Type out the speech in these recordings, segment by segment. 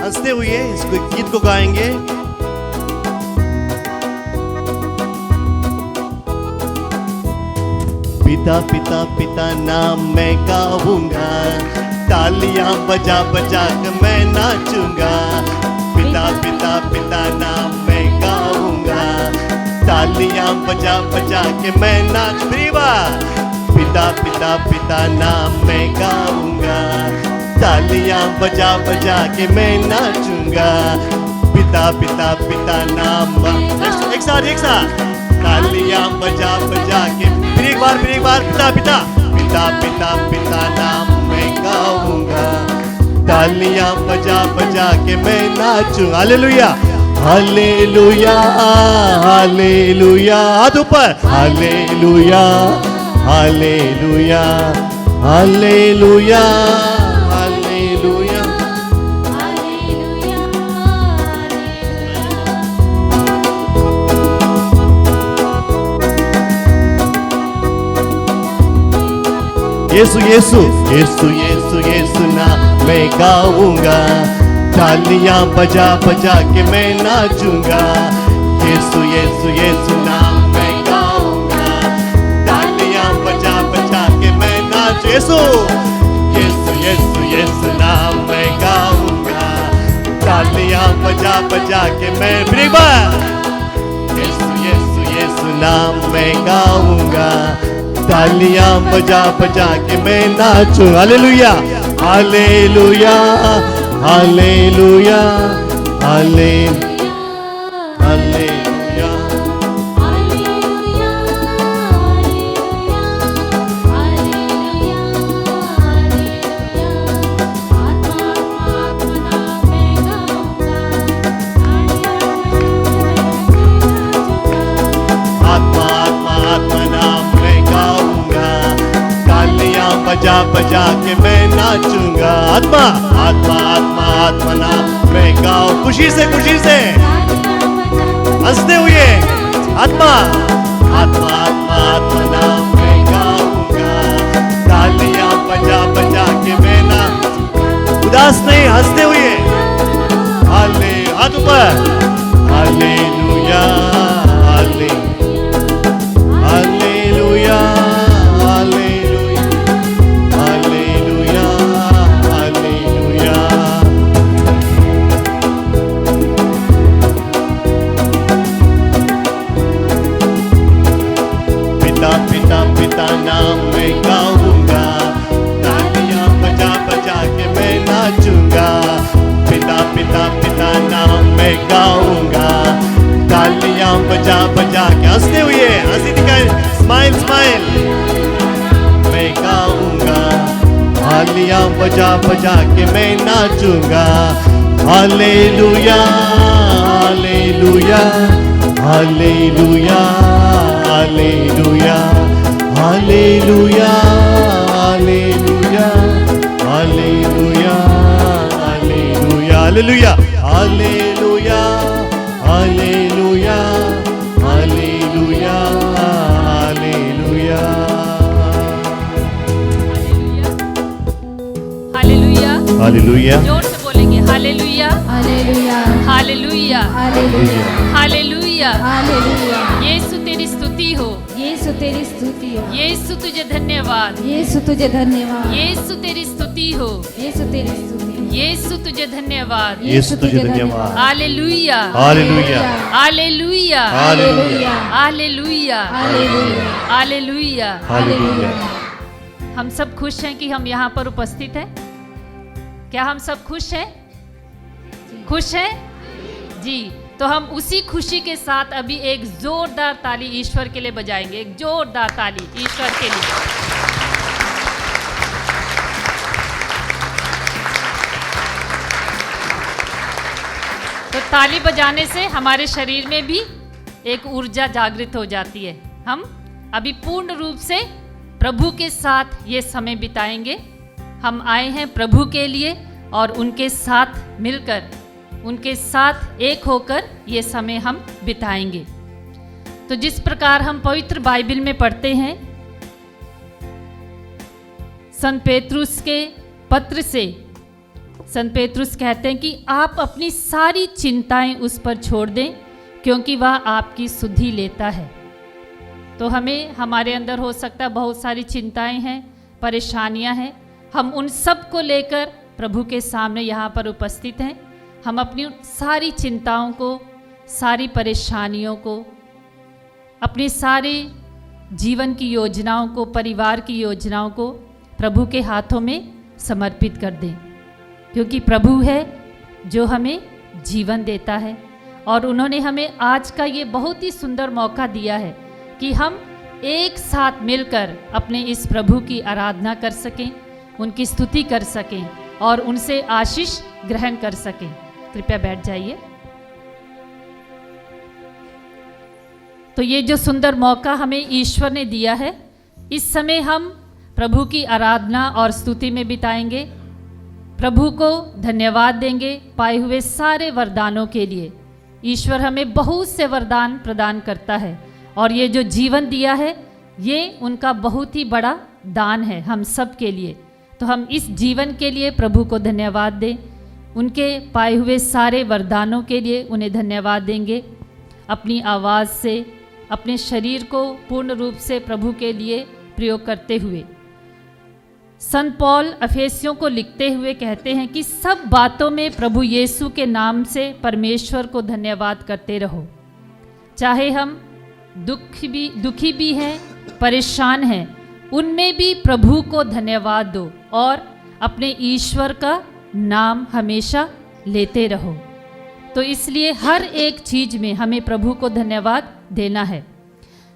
हंसते हुए इस गीत को गाएंगे। पिता पिता पिता नाम मैं गाऊंगा, तालियां बजा बजा के मैं नाचूंगा। पिता पिता पिता नाम मैं गाऊंगा, तालियां बजा बजा के मैं नाच। पिता पिता पिता नाम मैं गाऊंगा, तालियां बजा बजा के मैं नाचूंगा। पिता पिता पिता नाम, एक साथ तालियां बजा बजा के, फिर एक बार पिता पिता पिता पिता पिता नाम मैं गाऊंगा, तालियां बजा बजा के मैं नाचूं। हालेलुया हालेलुया हालेलुया, हाथ ऊपर। Hallelujah hallelujah hallelujah hallelujah. यीशु यीशु यीशु यीशु यीशु ना मैं गाऊंगा, तालियां बजा बजा के मैं नाचूंगा। यीशु यीशु यीशु ना मैं गाऊंगा, तालियां बजा बजा के मैं नाच। यीशु यीशु यीशु यीशु ना मैं गाऊंगा, तालियां बजा बजा के मैं। फिर एक बार यीशु यीशु यीशु ना मैं गाऊंगा, तालियां बजा बजा के मैं नाचूं। Hallelujah hallelujah hallelujah hallelujah hallelujah. आत्मा आत्मा आत्मा नाम मैं गाऊंगा, तालियां बजा बजा के मैं नाचूंगा। आत्मा आत्मा आत्मा आत्मा नाम मैं गाऊं, खुशी से हंसते हुए। आत्मा आत्मा आत्मा आत्मा नाम मैं गाऊंगा, तालियां बजा बजा के मैं ना, उदास नहीं, हंसते हुए। हाले हाथ ऊपर। हालेलुया हाले हालेलुया हालेलुया हालेलुया हालेलुया। पिता पिता पिता नाम मैं गाऊंगा, तालियां बजा बजा के मैं नाचूंगा। पिता पिता पिता नाम मैं गाऊंगा, तालियां बजा बजा के, हंसते हुए, हंसी दिखाए, स्माइल स्माइल, मैं गाऊंगा, तालियां बजा बजा के मैं नाचूंगा। Hallelujah hallelujah hallelujah hallelujah hallelujah hallelujah hallelujah hallelujah hallelujah hallelujah hallelujah hallelujah hallelujah hallelujah hallelujah. जोर से बोलेंगे hallelujah hallelujah hallelujah hallelujah hallelujah. Hallelujah. यीशु तेरी स्तुति हो, यीशु तेरी स्तुति हो, यीशु तुझे धन्यवाद, यीशु तुझे धन्यवाद, यीशु तेरी स्तुति हो, यीशु तेरी स्तुति हो, यीशु तुझे धन्यवाद। यीशु तुझे धन्यवाद। Hallelujah hallelujah hallelujah hallelujah hallelujah hallelujah hallelujah. Hallelujah. हम सब खुश हैं कि हम यहाँ पर उपस्थित हैं। क्या हम सब खुश हैं? खुश हैं जी। तो हम उसी खुशी के साथ अभी एक जोरदार ताली ईश्वर के लिए बजाएंगे, एक जोरदार ताली ईश्वर के लिए। तो ताली बजाने से हमारे शरीर में भी एक ऊर्जा जागृत हो जाती है। हम अभी पूर्ण रूप से प्रभु के साथ ये समय बिताएंगे। हम आए हैं प्रभु के लिए और उनके साथ मिलकर, उनके साथ एक होकर ये समय हम बिताएंगे। तो जिस प्रकार हम पवित्र बाइबल में पढ़ते हैं, संत पेतरुस के पत्र से संत पेतरुस कहते हैं कि आप अपनी सारी चिंताएं उस पर छोड़ दें, क्योंकि वह आपकी सुधि लेता है। तो हमें, हमारे अंदर हो सकता है बहुत सारी चिंताएं हैं, परेशानियां हैं, हम उन सब को लेकर प्रभु के सामने यहाँ पर उपस्थित हैं। हम अपनी सारी चिंताओं को, सारी परेशानियों को, अपनी सारी जीवन की योजनाओं को, परिवार की योजनाओं को प्रभु के हाथों में समर्पित कर दें, क्योंकि प्रभु है जो हमें जीवन देता है। और उन्होंने हमें आज का ये बहुत ही सुंदर मौका दिया है कि हम एक साथ मिलकर अपने इस प्रभु की आराधना कर सकें, उनकी स्तुति कर सकें और उनसे आशीष ग्रहण कर सकें। कृपया बैठ जाइए। तो ये जो सुंदर मौका हमें ईश्वर ने दिया है, इस समय हम प्रभु की आराधना और स्तुति में बिताएंगे। प्रभु को धन्यवाद देंगे पाए हुए सारे वरदानों के लिए। ईश्वर हमें बहुत से वरदान प्रदान करता है और ये जो जीवन दिया है, ये उनका बहुत ही बड़ा दान है हम सब के लिए। तो हम इस जीवन के लिए प्रभु को धन्यवाद दें, उनके पाए हुए सारे वरदानों के लिए उन्हें धन्यवाद देंगे। अपनी आवाज़ से अपने शरीर को पूर्ण रूप से प्रभु के लिए प्रयोग करते हुए संत पौल अफेसियों को लिखते हुए कहते हैं कि सब बातों में प्रभु यीशु के नाम से परमेश्वर को धन्यवाद करते रहो। चाहे हम दुखी भी हैं, परेशान हैं, उनमें भी प्रभु को धन्यवाद दो और अपने ईश्वर का नाम हमेशा लेते रहो। तो इसलिए हर एक चीज में हमें प्रभु को धन्यवाद देना है।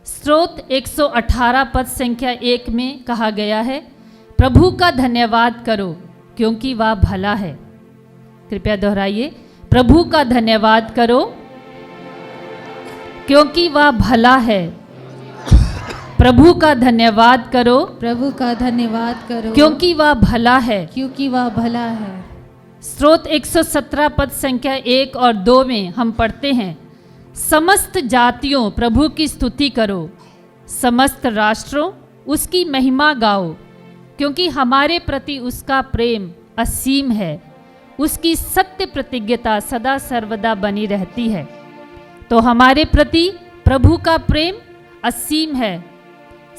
स्तोत्र 118 पद संख्या 1 में कहा गया है, प्रभु का धन्यवाद करो क्योंकि वह भला है। कृपया दोहराइए, प्रभु का धन्यवाद करो क्योंकि वह भला है। प्रभु का धन्यवाद करो, प्रभु का धन्यवाद करो क्योंकि वह भला है, क्योंकि वह भला है। स्तोत्र 117 पद संख्या 1 और 2 में हम पढ़ते हैं, समस्त जातियों प्रभु की स्तुति करो, समस्त राष्ट्रों उसकी महिमा गाओ, क्योंकि हमारे प्रति उसका प्रेम असीम है, उसकी सत्य प्रतिज्ञता सदा सर्वदा बनी रहती है। तो हमारे प्रति प्रभु का प्रेम असीम है,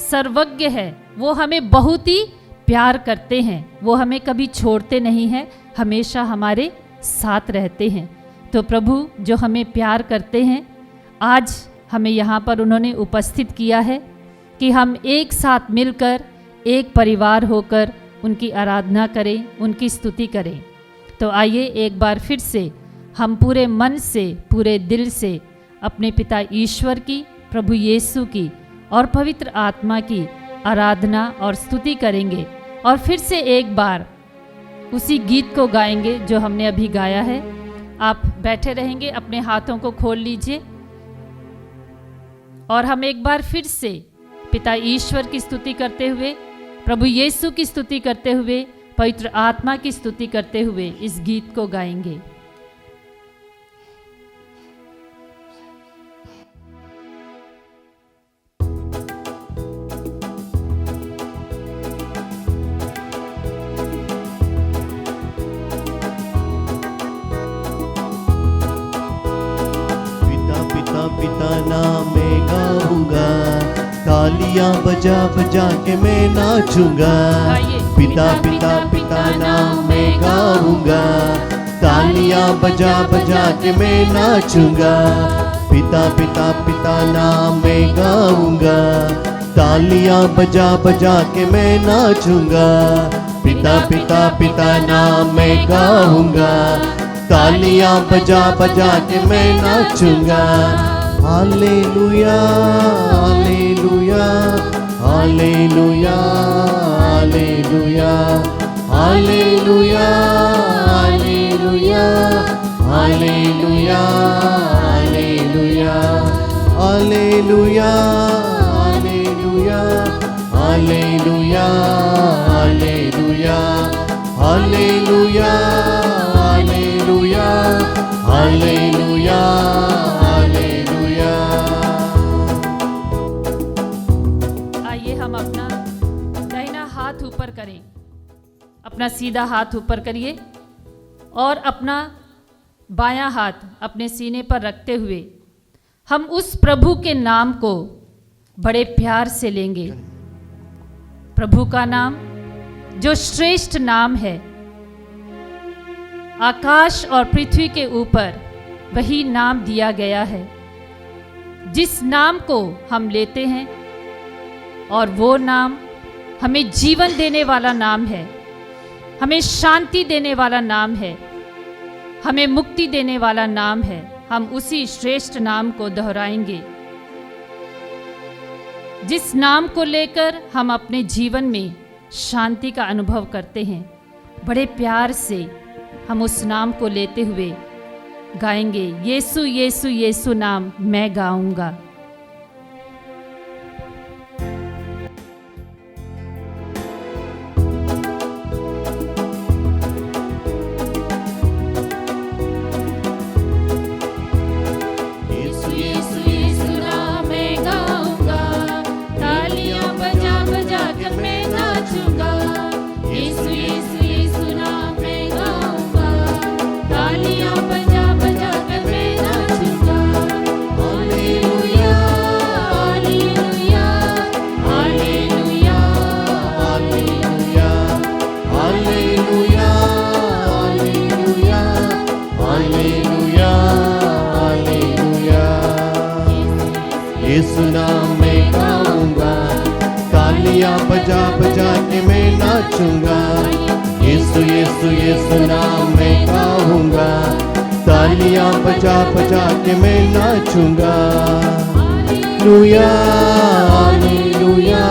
सर्वज्ञ है, वो हमें बहुत ही प्यार करते हैं, वो हमें कभी छोड़ते नहीं हैं, हमेशा हमारे साथ रहते हैं। तो प्रभु जो हमें प्यार करते हैं, आज हमें यहाँ पर उन्होंने उपस्थित किया है कि हम एक साथ मिलकर एक परिवार होकर उनकी आराधना करें, उनकी स्तुति करें। तो आइए एक बार फिर से हम पूरे मन से, पूरे दिल से अपने पिता ईश्वर की, प्रभु यीशु की और पवित्र आत्मा की आराधना और स्तुति करेंगे और फिर से एक बार उसी गीत को गाएंगे जो हमने अभी गाया है। आप बैठे रहेंगे, अपने हाथों को खोल लीजिए और हम एक बार फिर से पिता ईश्वर की स्तुति करते हुए, प्रभु यीशु की स्तुति करते हुए, पवित्र आत्मा की स्तुति करते हुए इस गीत को गाएंगे। पिता पिता पिता नाम मैं गाऊंगा, तालियां बजा बजा के मैं नाचूंगा। पिता पिता पिता नाम मैं गाऊंगा, तालियां बजा बजा के मैं नाचूंगा। पिता पिता पिता नाम मैं गाऊंगा, तालियां बजा बजा के मैं नाचूंगा। पिता पिता पिता नाम मैं गाऊंगा, तालियां बजा बजा के मैं नाचूंगा। Hallelujah hallelujah hallelujah hallelujah hallelujah hallelujah hallelujah hallelujah hallelujah hallelujah hallelujah hallelujah hallelujah hallelujah hallelujah hallelujah. आइए हम अपना दाहिना हाथ ऊपर करें, अपना सीधा हाथ ऊपर करिए और अपना बायां हाथ अपने सीने पर रखते हुए हम उस प्रभु के नाम को बड़े प्यार से लेंगे। प्रभु का नाम जो श्रेष्ठ नाम है, आकाश और पृथ्वी के ऊपर वही नाम दिया गया है, जिस नाम को हम लेते हैं और वो नाम हमें जीवन देने वाला नाम है, हमें शांति देने वाला नाम है, हमें मुक्ति देने वाला नाम है। हम उसी श्रेष्ठ नाम को दोहराएंगे, जिस नाम को लेकर हम अपने जीवन में शांति का अनुभव करते हैं। बड़े प्यार से हम उस नाम को लेते हुए गाएंगे, यीशु यीशु यीशु नाम मैं गाऊंगा। यीशु नाम मैं गाऊंगा, तालियां बजा बजा के मैं नाचूंगा। यीशु यीशु यीशु नाम मैं गाऊंगा, तालियां बजा बजा के मैं नाचूंगा। Hallelujah hallelujah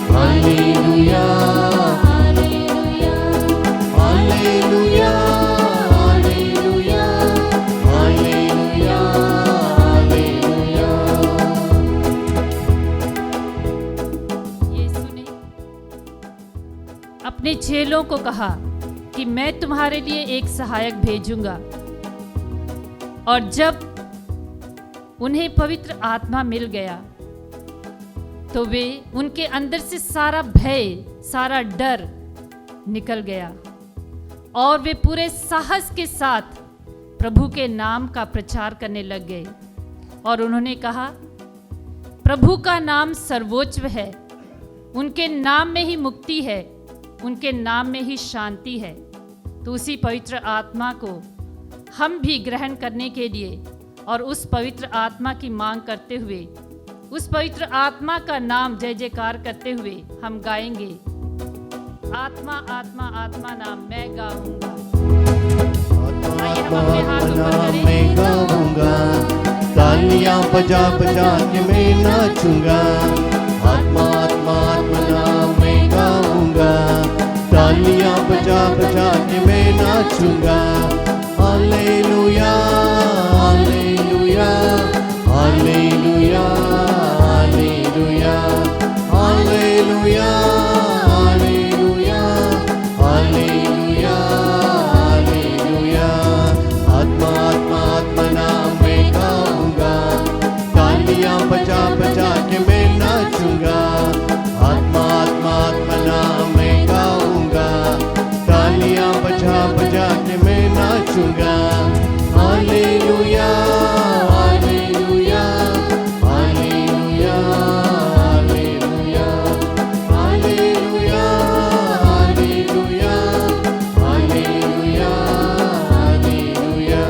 hallelujah hallelujah hallelujah hallelujah hallelujah hallelujah. यीशु ने अपने चेलों को कहा कि मैं तुम्हारे लिए एक सहायक भेजूंगा, और जब उन्हें पवित्र आत्मा मिल गया तो वे उनके अंदर से सारा भय, सारा डर निकल गया और वे पूरे साहस के साथ प्रभु के नाम का प्रचार करने लग गए। और उन्होंने कहा, प्रभु का नाम सर्वोच्च है, उनके नाम में ही मुक्ति है, उनके नाम में ही शांति है। तो उसी पवित्र आत्मा को हम भी ग्रहण करने के लिए और उस पवित्र आत्मा की मांग करते हुए, उस पवित्र आत्मा का नाम जय जयकार करते हुए हम गाएंगे, आत्मा आत्मा आत्मा नाम मैं गाऊंगा। आइए हम अपने हाथ ऊपर करें। मैं गाऊंगा, तालियां बजा बजा के मैं नाचूंगा। आत्मा आत्मा आत्मा नाम मैं गाऊंगा, तालियां बजा बजा के मैं नाचूंगा। Hallelujah hallelujah hallelujah hallelujah hallelujah hallelujah hallelujah hallelujah. आत्मा आत्मा आत्मा नाम मैं गाऊंगा, तालियां बजा बजा के मैं नाचूंगा। आत्मा आत्मा आत्मा नाम मैं गाऊंगा, तालियां बजा बजा के मैं नाचूंगा। Hallelujah hallelujah hallelujah hallelujah hallelujah hallelujah hallelujah hallelujah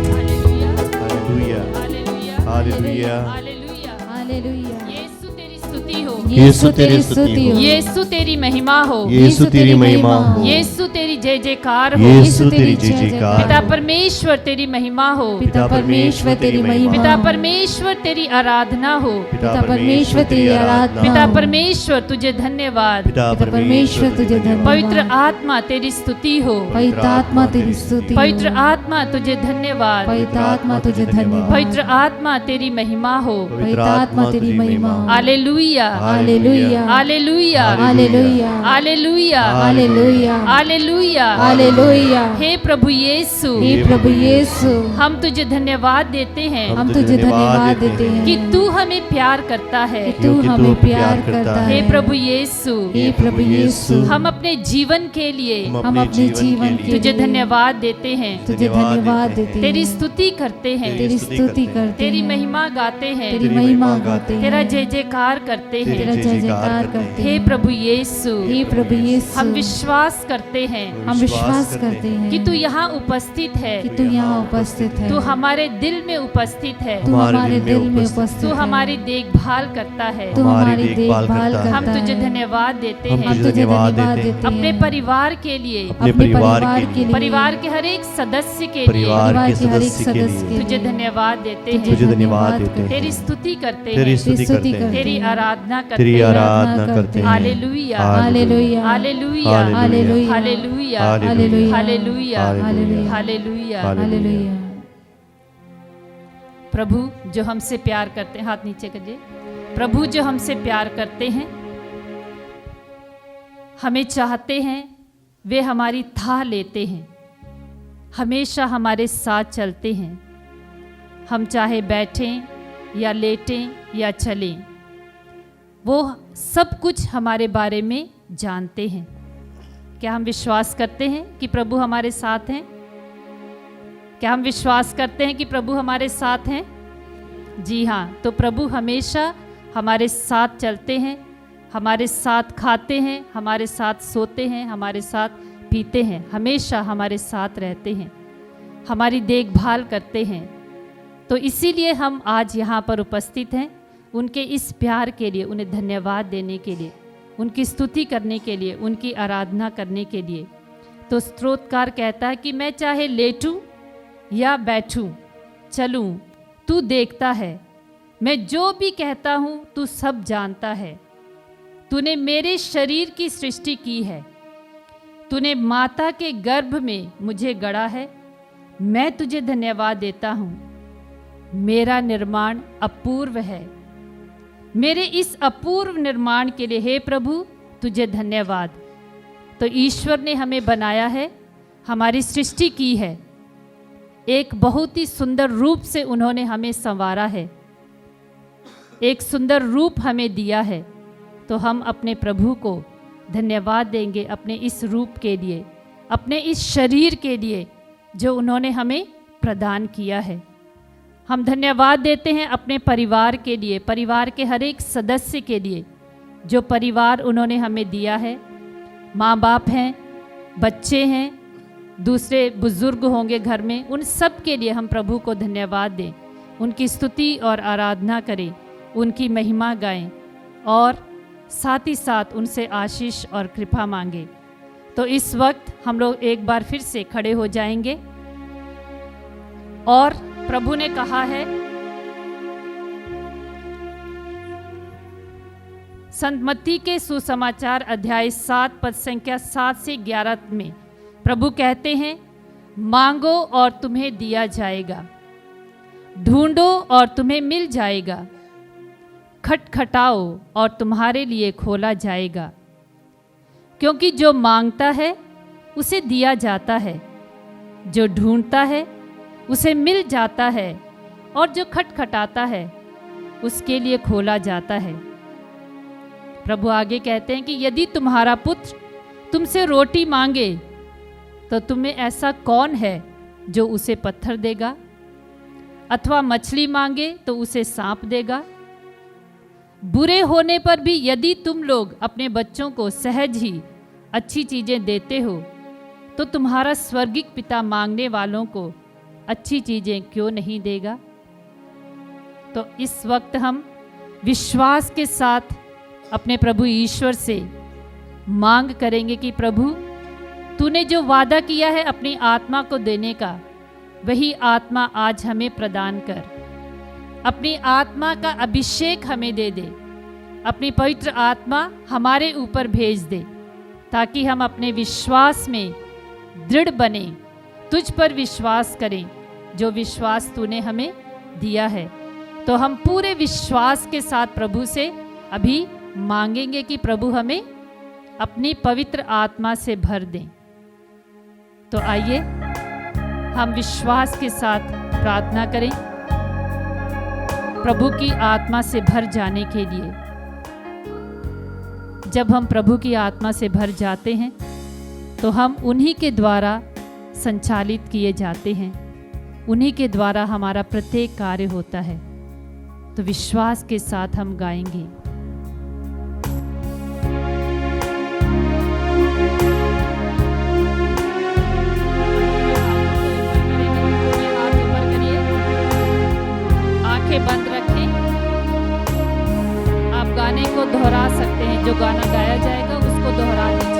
hallelujah hallelujah hallelujah hallelujah hallelujah. यीशु तेरी स्तुति हो, यीशु तेरी स्तुति हो, यीशु तेरी महिमा हो, यीशु तेरी महिमा हो, यीशु तेरी जय जयकार हो। यीशु तेरी जय जयकार पिता हो। परमेश्वर तेरी महिमा हो, पिता परमेश्वर तेरी महिमा, पिता परमेश्वर तेरी आराधना हो, पिता परमेश्वर तेरी आराधना, पिता परमेश्वर तुझे धन्यवाद, पिता परमेश्वर तुझे धन्यवाद। पवित्र आत्मा तेरी स्तुति हो, पवित्र आत्मा तेरी स्तुति, पवित्र आत्मा तुझे धन्यवाद, पवित्र आत्मा तुझे धन्यवाद, पवित्र आत्मा तेरी महिमा हो। पवित्र आत्मा तेरी महिमा। Hallelujah hallelujah hallelujah hallelujah hallelujah hallelujah hallelujah hallelujah hallelujah. हे प्रभु यीशु, हे प्रभु यीशु, हम तुझे धन्यवाद देते हैं हम तुझे धन्यवाद देते हैं कि तू हमें प्यार करता है। कि तू हमें प्यार करता है। हे प्रभु यीशु, हे प्रभु यीशु, हम अपने जीवन के लिए हम अपने जीवन के तुझे लिए धन्यवाद देते हैं, तुझे धन्यवाद देते तेरी हैं, स्तुति करते हैं, तेरी स्तुति करते तेरी हैं, महिमा गाते हैं, तेरी महिमा गाते हैं, तेरा जय जयकार करते तेरा हैं। जय जयकार करते हे हैं। प्रभु यीशु, हे प्रभु यीशु, हम विश्वास करते हैं हम विश्वास करते हैं कि तू यहाँ उपस्थित है, कि तू यहाँ उपस्थित है, तू हमारे दिल में उपस्थित है, तू हमारे दिल में उपस्थित तू है, हमारी देखभाल करता है। तू हमारी देखभाल करता है। हम तुझे धन्यवाद देते हम हैं हम तुझे धन्यवाद देते हैं अपने परिवार के लिए, अपने परिवार के लिए, परिवार के हर एक सदस्य के लिए परिवार के परिवार के हर एक सदस्य के सदस्य लिए के तुझे धन्यवाद देते तुझे हैं, धन्यवाद देते हैं, तेरी स्तुति करते तेरी हैं, स्तुति करते हैं, तेरी आराधना करते तेरी हैं। आराधना करते हैं। Hallelujah hallelujah hallelujah hallelujah hallelujah hallelujah hallelujah hallelujah hallelujah. Hallelujah. प्रभु जो हमसे प्यार करते हैं, हाथ नीचे करिए। प्रभु जो हमसे प्यार करते हैं, हमें चाहते हैं, वे हमारी थाह लेते हैं, हमेशा हमारे साथ चलते हैं। हम चाहे बैठें या लेटें या चलें, वो सब कुछ हमारे बारे में जानते हैं। क्या हम विश्वास करते हैं कि प्रभु हमारे साथ हैं? क्या हम विश्वास करते हैं कि प्रभु हमारे साथ हैं? जी हाँ, तो प्रभु हमेशा हमारे साथ चलते हैं, हमारे साथ खाते हैं, हमारे साथ सोते हैं, हमारे साथ पीते हैं, हमेशा हमारे साथ रहते हैं, हमारी देखभाल करते हैं। तो इसीलिए हम आज यहाँ पर उपस्थित हैं, उनके इस प्यार के लिए, उन्हें धन्यवाद देने के लिए, उनकी स्तुति करने के लिए, उनकी आराधना करने के लिए। तो स्तोत्रकार कहता है कि मैं चाहे लेटूं या बैठूं, चलूं, तू देखता है, मैं जो भी कहता हूँ तू सब जानता है। तूने मेरे शरीर की सृष्टि की है, तूने माता के गर्भ में मुझे गढ़ा है। मैं तुझे धन्यवाद देता हूँ, मेरा निर्माण अपूर्व है। मेरे इस अपूर्व निर्माण के लिए हे प्रभु तुझे धन्यवाद। तो ईश्वर ने हमें बनाया है, हमारी सृष्टि की है, एक बहुत ही सुंदर रूप से उन्होंने हमें संवारा है, एक सुंदर रूप हमें दिया है। तो हम अपने प्रभु को धन्यवाद देंगे अपने इस रूप के लिए, अपने इस शरीर के लिए जो उन्होंने हमें प्रदान किया है। हम धन्यवाद देते हैं अपने परिवार के लिए, परिवार के हर एक सदस्य के लिए, जो परिवार उन्होंने हमें दिया है। माँ बाप हैं, बच्चे हैं, दूसरे बुजुर्ग होंगे घर में, उन सब के लिए हम प्रभु को धन्यवाद दें, उनकी स्तुति और आराधना करें, उनकी महिमा गाएं और साथ ही साथ उनसे आशीष और कृपा मांगे। तो इस वक्त हम लोग एक बार फिर से खड़े हो जाएंगे और प्रभु ने कहा है, संत मत्ती के सुसमाचार अध्याय 7 पद संख्या 7 से 11 में प्रभु कहते हैं, मांगो और तुम्हें दिया जाएगा, ढूंढो और तुम्हें मिल जाएगा, खटखटाओ और तुम्हारे लिए खोला जाएगा। क्योंकि जो मांगता है उसे दिया जाता है, जो ढूंढता है उसे मिल जाता है, और जो खटखटाता है उसके लिए खोला जाता है। प्रभु आगे कहते हैं कि यदि तुम्हारा पुत्र तुमसे रोटी मांगे तो तुम्हें ऐसा कौन है जो उसे पत्थर देगा? अथवा मछली मांगे तो उसे सांप देगा? बुरे होने पर भी यदि तुम लोग अपने बच्चों को सहज ही अच्छी चीज़ें देते हो, तो तुम्हारा स्वर्गिक पिता मांगने वालों को अच्छी चीज़ें क्यों नहीं देगा? तो इस वक्त हम विश्वास के साथ अपने प्रभु ईश्वर से मांग करेंगे कि प्रभु तूने जो वादा किया है अपनी आत्मा को देने का, वही आत्मा आज हमें प्रदान कर। अपनी आत्मा का अभिषेक हमें दे दे, अपनी पवित्र आत्मा हमारे ऊपर भेज दे, ताकि हम अपने विश्वास में दृढ़ बने, तुझ पर विश्वास करें, जो विश्वास तूने हमें दिया है। तो हम पूरे विश्वास के साथ प्रभु से अभी मांगेंगे कि प्रभु हमें अपनी पवित्र आत्मा से भर दें। तो आइए हम विश्वास के साथ प्रार्थना करें प्रभु की आत्मा से भर जाने के लिए। जब हम प्रभु की आत्मा से भर जाते हैं तो हम उन्हीं के द्वारा संचालित किए जाते हैं, उन्हीं के द्वारा हमारा प्रत्येक कार्य होता है। तो विश्वास के साथ हम गाएंगे। हाथ ऊपर करिए, आंखें बंद रखें। आप गाने को दोहरा सकते हैं, जो गाना गाया जाएगा उसको दोहरा लीजिए।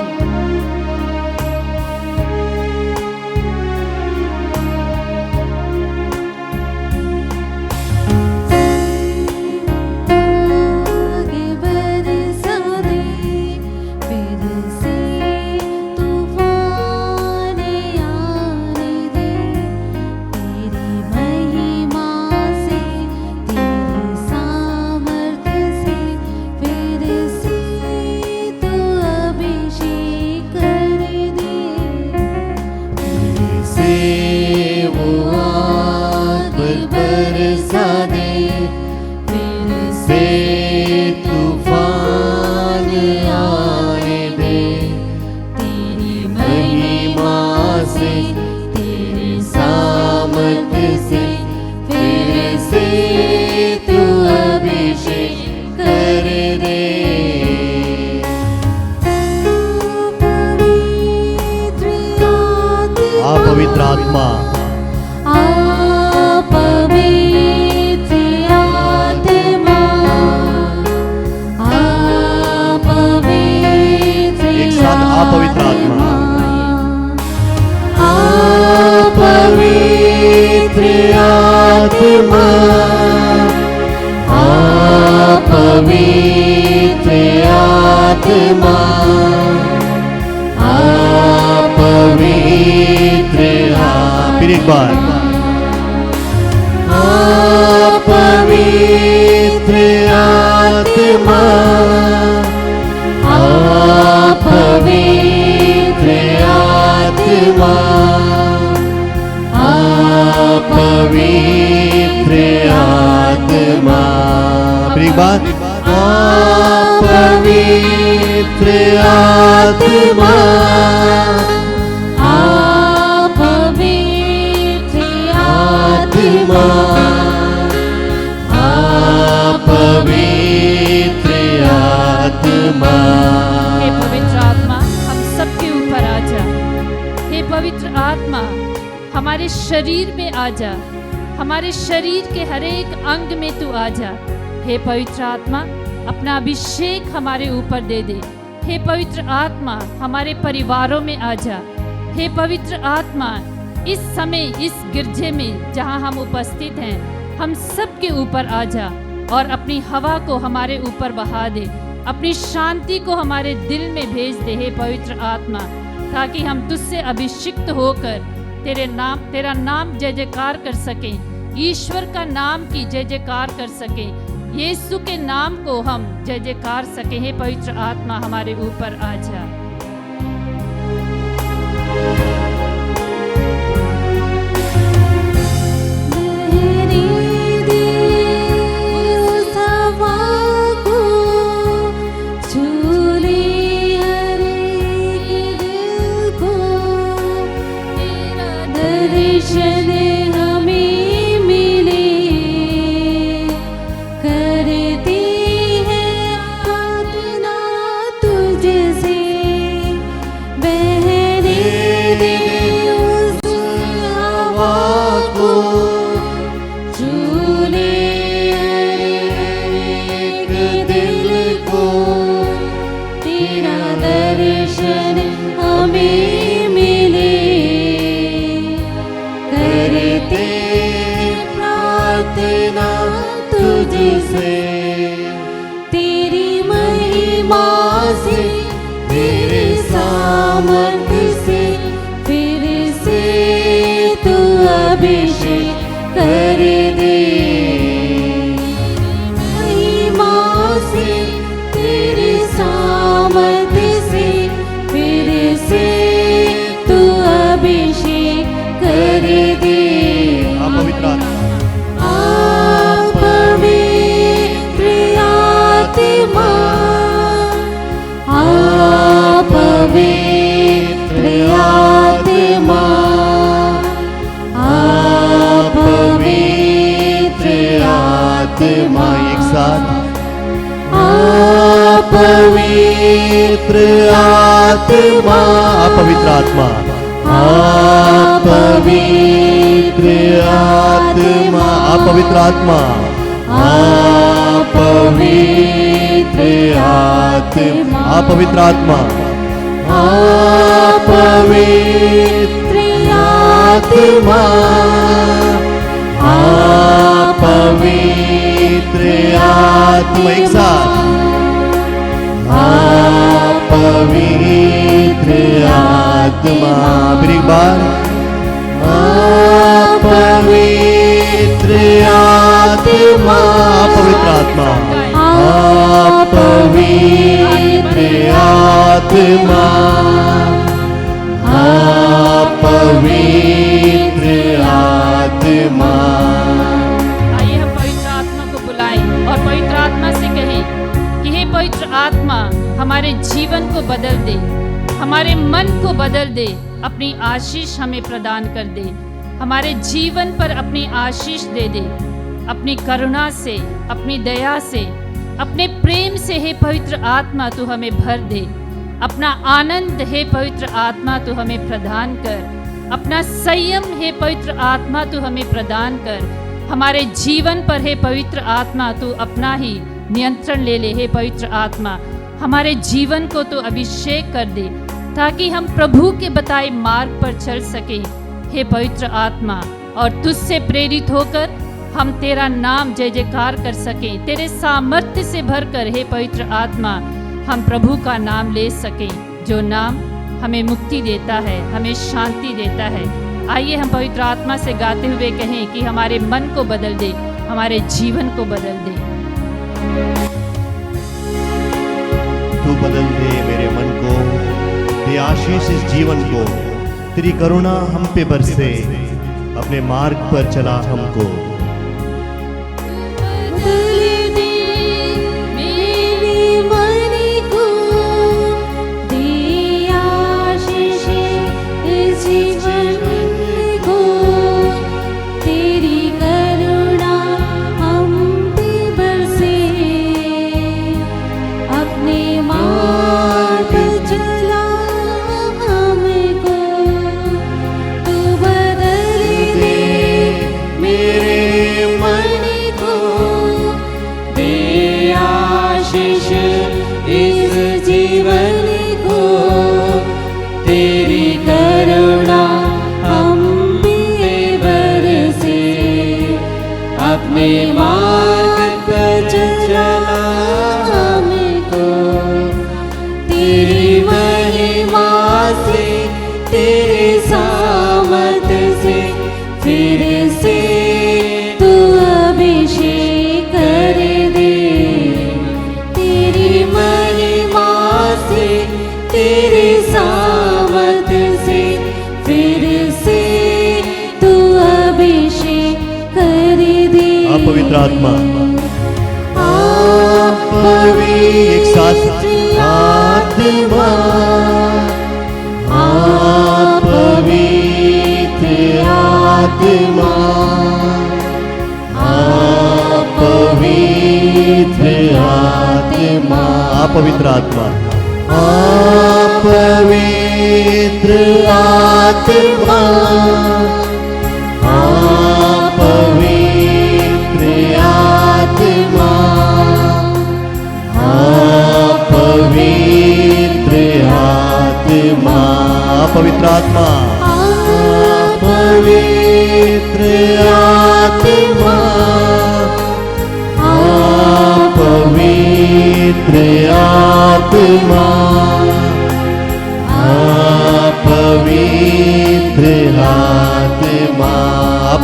पवित्र आत्मा, एक साथ पवित्र आत्मा, पवित्र आत्मा, पवित्र आत्मा, पवित्र। फिर एक बार, पवित्र आत्मा, पवित्र आत्मा, पवित्र आत्मा। फिर एक बार, पवित्र आत्मा, पवित्र आत्मा। हे पवित्र आत्मा, हम सबके ऊपर आ जा। हे पवित्र आत्मा, हमारे शरीर में आ जा, हमारे शरीर के हर एक अंग में तू आ जा। हे पवित्र आत्मा, अपना अभिषेक हमारे ऊपर दे दे। हे पवित्र आत्मा, हमारे परिवारों में आ जा। हे पवित्र आत्मा, इस समय इस गिरजे में जहाँ हम उपस्थित हैं, हम सबके ऊपर आ जा और अपनी हवा को हमारे ऊपर बहा दे, अपनी शांति को हमारे दिल में भेज दे। हे पवित्र आत्मा, ताकि हम तुझसे अभिषिक्त होकर तेरा नाम जय जयकार कर सकें, ईश्वर का नाम की जय जयकार कर सकें, यीशु के नाम को हम जय जयकार सकें। हे पवित्र आत्मा, हमारे ऊपर आ जा। तेरी महिमा से, तेरे सामर्थ से, आत्मा, पवित्र आत्मा, पवित्र आत्मा, पवित्र आत्मा, पवित्र आत्मा, पवित्र आत्मा, पवित्र आत्मा, पवित्र आत्मा, एक साथ, पवित्र आत्मा, फिर एक बार, पवित्र आत्मा, पवित्र आत्मा, पवित्र आत्मा, पवित्र आत्मा। आइए हम पवित्र आत्मा को बुलाएं और पवित्र आत्मा से कहें कि हे पवित्र आत्मा, हमारे जीवन को बदल दे, हमारे मन को बदल दे, अपनी आशीष हमें प्रदान कर दे, हमारे जीवन पर अपनी आशीष दे दे, अपनी करुणा से, अपनी दया से, अपने प्रेम से हे पवित्र आत्मा तू हमें भर दे, अपना आनंद हे पवित्र आत्मा तू हमें प्रदान कर, अपना संयम हे पवित्र आत्मा तू हमें प्रदान कर, हमारे जीवन पर हे पवित्र आत्मा तू अपना ही नियंत्रण ले ले। हे पवित्र आत्मा, हमारे जीवन को तो अभिषेक कर दे ताकि हम प्रभु के बताए मार्ग पर चल सके। हे पवित्र आत्मा, और तुझसे प्रेरित होकर हम तेरा नाम जय जयकार कर सकें, तेरे सामर्थ्य से भरकर हे पवित्र आत्मा हम प्रभु का नाम ले सकें, जो नाम हमें मुक्ति देता है, हमें शांति देता है। आइए हम पवित्र आत्मा से गाते हुए कहें कि हमारे मन को बदल दे, हमारे जीवन को बदल दे। तू बदल दे मेरे मन को, दे आशीष इस जीवन को, तेरी करुणा हम पे बरसे, अपने मार्ग पर चला हमको। पवित्र आत्मा, एक साथ, आत्मा, पवित्र आत्मा, पवित्र आत्मा, पवित्र आत्मा, पवित्र आत्मा, पवित्र आत्मा, पवित्र आत्मा, पवित्र आत्मा, पवित्र आत्मा, पवित्र आत्मा,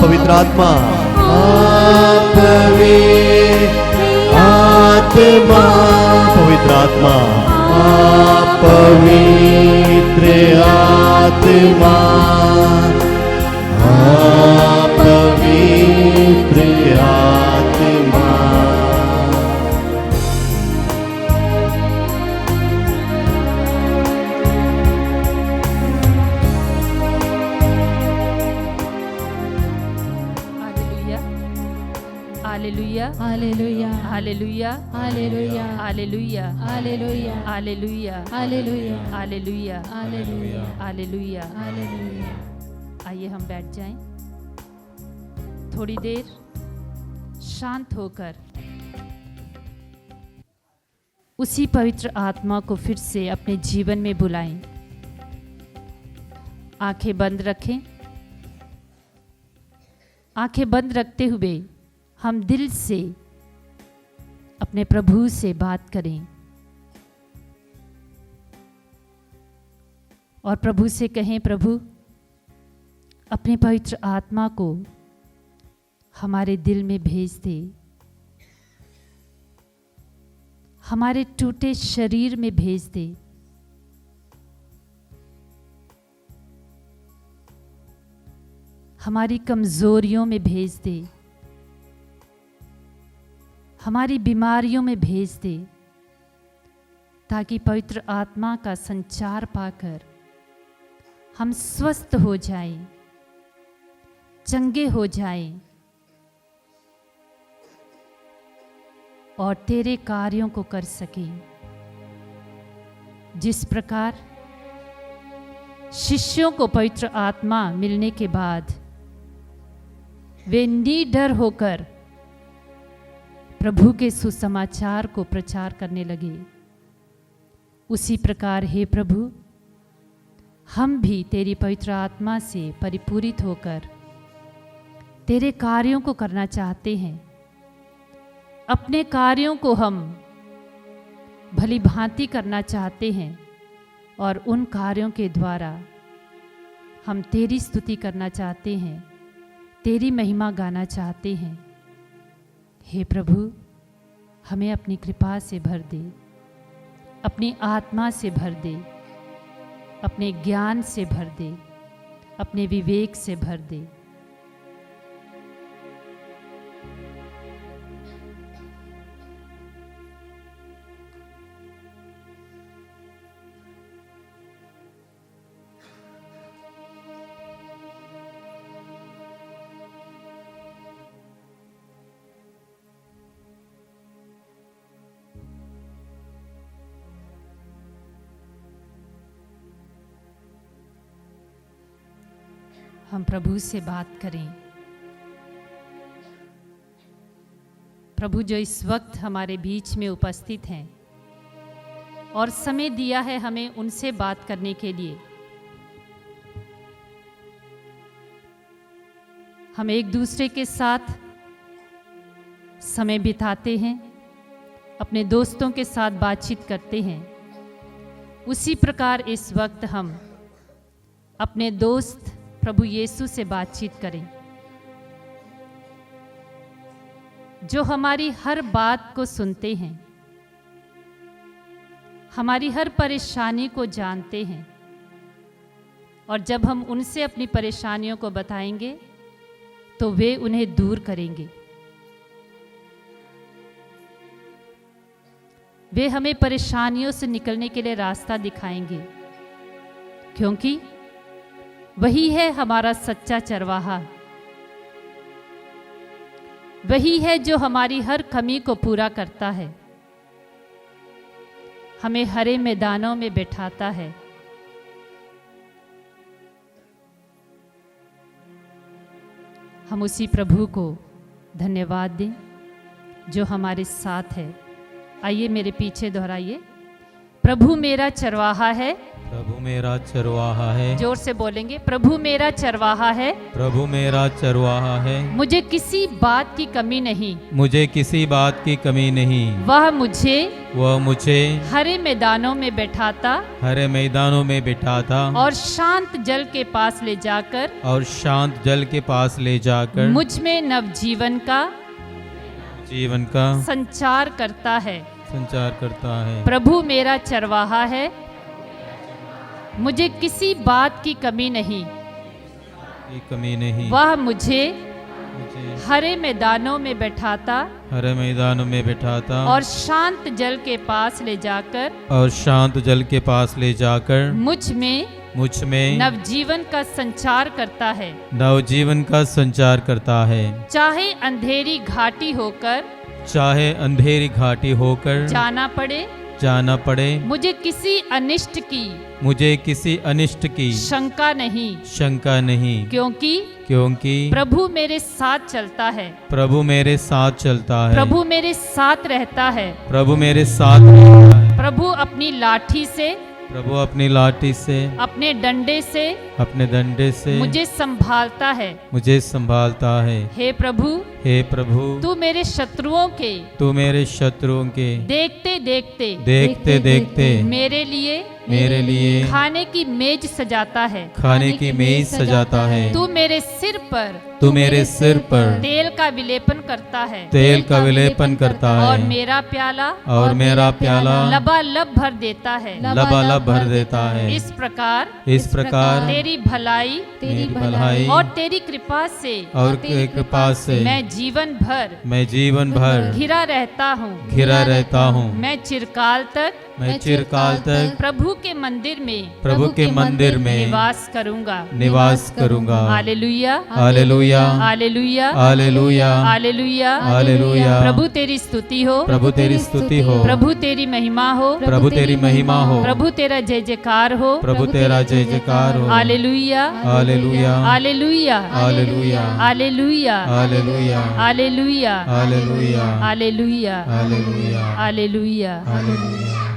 पवित्र आत्मा, पवित्र आत्मा, पवित्र आत्मा, पवित्र आत्मा, पवित्र आत्मा। Hallelujah, hallelujah hallelujah hallelujah hallelujah hallelujah hallelujah hallelujah hallelujah hallelujah hallelujah. Hallelujah. आइए हम बैठ जाएं, थोड़ी देर शांत होकर उसी पवित्र आत्मा को फिर से अपने जीवन में बुलाएं। आंखें बंद रखें। आंखें बंद रखते हुए हम दिल से अपने प्रभु से बात करें और प्रभु से कहें, प्रभु अपने पवित्र आत्मा को हमारे दिल में भेज दे, हमारे टूटे शरीर में भेज दे। हमारी कमजोरियों में भेज दे, हमारी बीमारियों में भेज दे, ताकि पवित्र आत्मा का संचार पाकर हम स्वस्थ हो जाएं, चंगे हो जाएं और तेरे कार्यों को कर सकें। जिस प्रकार शिष्यों को पवित्र आत्मा मिलने के बाद वे निडर होकर प्रभु के सुसमाचार को प्रचार करने लगे, उसी प्रकार हे प्रभु हम भी तेरी पवित्र आत्मा से परिपूरित होकर तेरे कार्यों को करना चाहते हैं। अपने कार्यों को हम भली भांति करना चाहते हैं और उन कार्यों के द्वारा हम तेरी स्तुति करना चाहते हैं, तेरी महिमा गाना चाहते हैं। हे प्रभु हमें अपनी कृपा से भर दे, अपनी आत्मा से भर दे, अपने ज्ञान से भर दे, अपने विवेक से भर दे। हम प्रभु से बात करें। प्रभु जो इस वक्त हमारे बीच में उपस्थित हैं और समय दिया है हमें उनसे बात करने के लिए, हम एक दूसरे के साथ समय बिताते हैं, अपने दोस्तों के साथ बातचीत करते हैं। उसी प्रकार इस वक्त हम अपने दोस्त प्रभु यीशु से बातचीत करें, जो हमारी हर बात को सुनते हैं, हमारी हर परेशानी को जानते हैं। और जब हम उनसे अपनी परेशानियों को बताएंगे तो वे उन्हें दूर करेंगे। वे हमें परेशानियों से निकलने के लिए रास्ता दिखाएंगे, क्योंकि वही है हमारा सच्चा चरवाहा। वही है जो हमारी हर कमी को पूरा करता है, हमें हरे मैदानों में बैठाता है। हम उसी प्रभु को धन्यवाद दें जो हमारे साथ है। आइए मेरे पीछे दोहराइए, प्रभु मेरा चरवाहा है। प्रभु मेरा चरवाहा है। जोर से बोलेंगे, प्रभु मेरा चरवाहा है। प्रभु मेरा चरवाहा है। मुझे किसी बात की कमी नहीं। मुझे किसी बात की कमी नहीं। वह मुझे हरे मैदानों में बैठाता। हरे मैदानों में बिठाता। और शांत जल के पास ले जाकर मुझ में नवजीवन का संचार करता है। प्रभु मेरा चरवाहा है, मुझे किसी बात की कमी नहीं। वह मुझे हरे मैदानों में बैठाता और शांत जल के पास ले जाकर मुझ में मुझ में नवजीवन का संचार करता है। नवजीवन का संचार करता है। चाहे अंधेरी घाटी होकर चाहे अंधेरी घाटी होकर जाना पड़े मुझे किसी अनिष्ट की शंका नहीं, क्योंकि प्रभु मेरे साथ चलता है, प्रभु मेरे साथ चलता है, प्रभु मेरे साथ रहता है, प्रभु मेरे साथ रहता है, प्रभु अपनी लाठी से, प्रभु अपनी लाठी से, अपने डंडे से मुझे संभालता है। हे प्रभु तू मेरे शत्रुओं के देखते देखते मेरे लिए खाने की मेज सजाता है। तू मेरे सिर पर तेल का विलेपन करता है और मेरा प्याला लबालब भर देता है। इस प्रकार तेरी भलाई और तेरी कृपा से मैं जीवन भर घिरा रहता हूँ। मैं चिरकाल तक प्रभु के मंदिर में निवास करूँगा। Hallelujah, hallelujah, hallelujah, hallelujah, hallelujah, hallelujah. प्रभु तेरी स्तुति हो, प्रभु तेरी महिमा हो, प्रभु तेरा जय जयकार हो, hallelujah, hallelujah, hallelujah, hallelujah, hallelujah, hallelujah, hallelujah, hallelujah, hallelujah, hallelujah, hallelujah. Hallelujah.